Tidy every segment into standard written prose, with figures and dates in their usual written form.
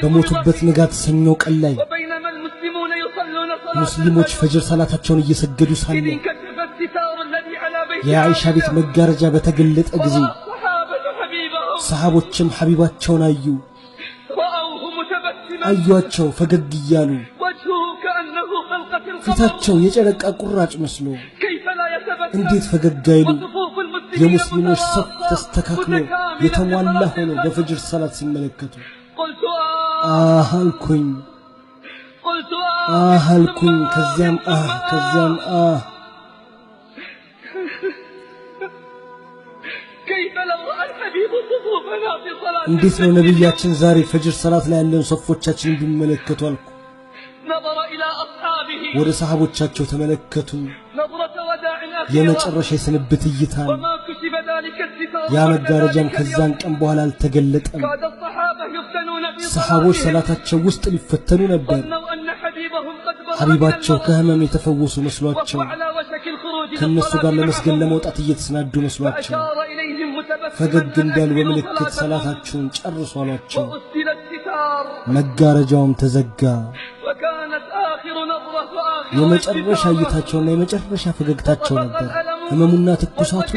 በሞቱበት ንጋት ሰኞ ቀን ላይ ሙስሊሞች ፈጅር ሰላታቸውን እየሰገዱ ሳለ የአኢሻ ቤት መጋረጃ በተገለጠ ጊዜ ሰሃቦችም ሐቢባቸውን አዩአቸው ፈገግ እያሉ ፊታቸው የጨረቃ ቁራጭ መስሎ እንዴት ፈገግ አይሉ የሙስሊሞች ሰፍ ተስተካክሎ የተሟላ ሆኖ በፈጅር ሰላት ሲመለከቱ አልኩኝ ከዚያም እንዴት ነው ነብያችን ዛሬ ፈጅር ሰላት ላይ ያለን ሶፎቻችንን ቢመለከቱ አልኩ ወደ ሰሃቦቻቸው ተመለከቱ የመጨረሻ የስንብት እይታን ያ መጋረጃም ከዛን ቀን በኋላ አልተገለጠም ሰሃቦች ሰላታቸው ውስጥ ሊፈተኑ ነበር ሐቢባቸው ከህመም የተፈወሱ መስሏቸው ከነሱ ጋር ለመስገድ ለመውጣት እየተሰናዱ መስሏቸው ፈገግ እንዳሉ በምልክት ሰላታቸውን ጨርሱ አሏቸው መጋረጃውም ተዘጋ የመጨረሻ እይታቸውና የመጨረሻ ፈገግታቸው ነበር ህመሙና ትኩሳቱ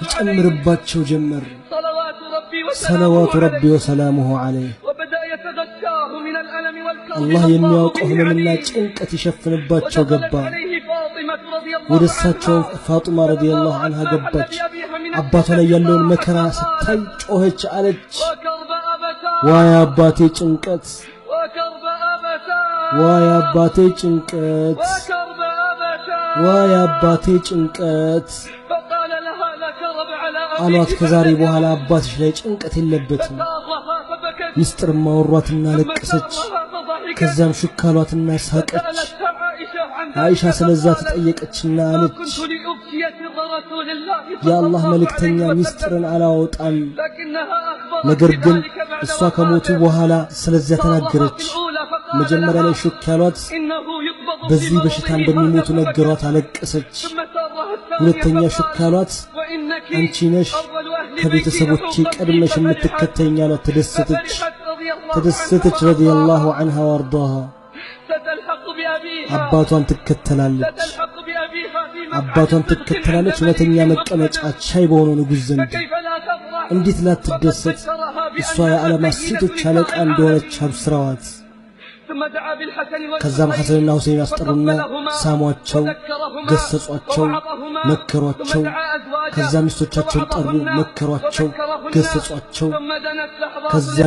ይጨምርባቸው ጀመር ሰለዋቱ ረቢ ወሰላሙሁ ዐለይህ አላህ የሚያውቀው ህመምና ጭንቀት ይሸፍንባቸው ገባ ወደ እሳቸው ፋጡማ ረዲየላሁ ዐንሃ ገባች አባቷ ላይ ያለውን መከራ ስታይ ጮኸች አለች ዋይ አባቴ ጭንቀት አሏት ከዛሬ በኋላ አባትሽ ላይ ጭንቀት የለበትም ሚስጥር ማወሯትና ለቀሰች ከዛም ሹካሏትና ሳቀች አይሻ ስለዛ ተጠየቀችና አለች የአላህ መልእክተኛ ሚስጥርን አላወጣም ነገር ግን እሷ ከሞቱ በኋላ ስለዛ ተናገረች መጀመሪያ ላይ ሹካሏት በዚህ በሽታ እንደሚሞቱ ነገሯት አለቀሰች ሁለተኛ ሹካሏት አንቺ ነሽ ከቤተሰቦቼ ቀድመሽ የምትከተይኝ አሏት ተደሰተች ረዲየላሁ ዐንሃ ወአርዳሃ አባቷን ትከተላለች ሁለተኛ መቀመጫ ቻይ በሆነው ንጉሥ ዘንድ እንዴት ላትደሰት እሷ የዓለማት ሴቶች አለቃ እንደሆነች አብስረዋት ከዛም ሐሰንና ሁሴን አስጠሩና ሳሟቸው ገሰጿቸው መከሯቸው ከዛም ሚስቶቻቸውን ጠሩ መከሯቸው ገሰጿቸው ከዛ